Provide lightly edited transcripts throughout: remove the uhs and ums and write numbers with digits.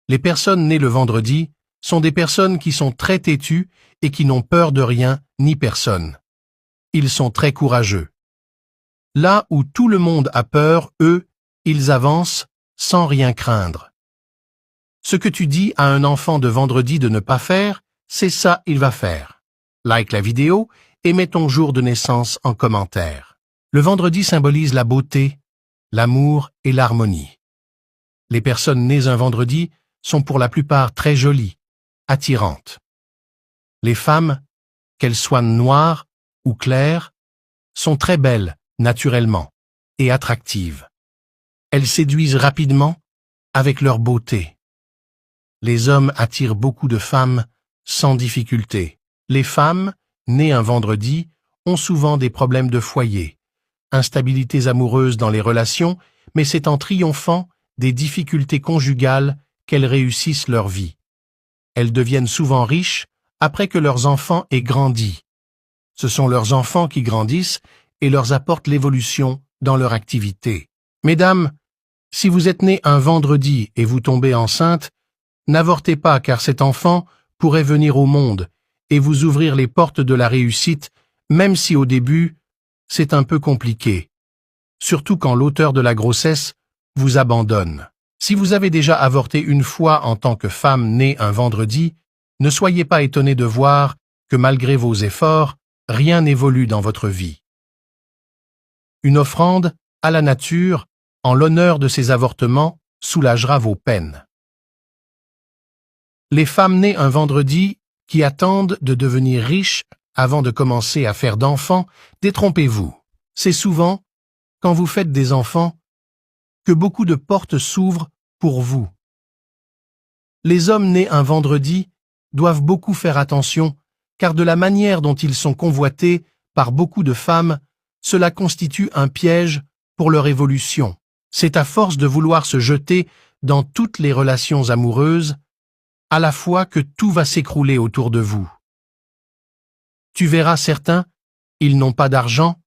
Les personnes nées le vendredi sont des personnes qui sont très têtues et qui n'ont peur de rien ni personne. Ils sont très courageux. Là où tout le monde a peur, eux, ils avancent sans rien craindre. Ce que tu dis à un enfant de vendredi de ne pas faire, c'est ça il va faire. Like la vidéo et mets ton jour de naissance en commentaire. Le vendredi symbolise la beauté, l'amour et l'harmonie. Les personnes nées un vendredi sont pour la plupart très jolies, attirantes. Les femmes, qu'elles soient noires ou claires, sont très belles naturellement et attractives. Elles séduisent rapidement avec leur beauté. Les hommes attirent beaucoup de femmes sans difficulté. Les femmes, nées un vendredi, ont souvent des problèmes de foyer, instabilités amoureuses dans les relations, mais c'est en triomphant des difficultés conjugales qu'elles réussissent leur vie. Elles deviennent souvent riches après que leurs enfants aient grandi. Ce sont leurs enfants qui grandissent et leur apportent l'évolution dans leur activité. Mesdames, si vous êtes nés un vendredi et vous tombez enceinte, n'avortez pas car cet enfant pourrait venir au monde et vous ouvrir les portes de la réussite, même si au début, c'est un peu compliqué. Surtout quand l'auteur de la grossesse vous abandonne. Si vous avez déjà avorté une fois en tant que femme née un vendredi, ne soyez pas étonnés de voir que malgré vos efforts, rien n'évolue dans votre vie. Une offrande à la nature, en l'honneur de ces avortements, soulagera vos peines. Les femmes nées un vendredi qui attendent de devenir riches avant de commencer à faire d'enfants, détrompez-vous. C'est souvent, quand vous faites des enfants, que beaucoup de portes s'ouvrent pour vous. Les hommes nés un vendredi doivent beaucoup faire attention, car de la manière dont ils sont convoités par beaucoup de femmes, cela constitue un piège pour leur évolution. C'est à force de vouloir se jeter dans toutes les relations amoureuses, à la fois que tout va s'écrouler autour de vous. Tu verras certains, ils n'ont pas d'argent,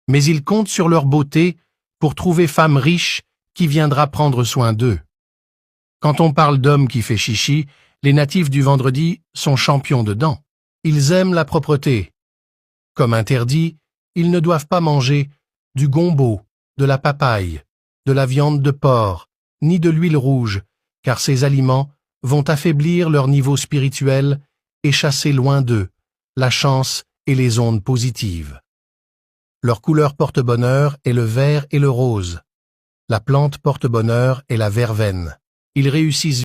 mais ils comptent sur leur beauté pour trouver femme riche qui viendra prendre soin d'eux. Quand on parle d'hommes qui fait chichi, les natifs du vendredi sont champions dedans. Ils aiment la propreté. Comme interdit, ils ne doivent pas manger du gombo, de la papaye, de la viande de porc, ni de l'huile rouge, car ces aliments vont affaiblir leur niveau spirituel et chasser loin d'eux la chance et les ondes positives. Leur couleur porte-bonheur est le vert et le rose. La plante porte-bonheur est la verveine. Ils réussissent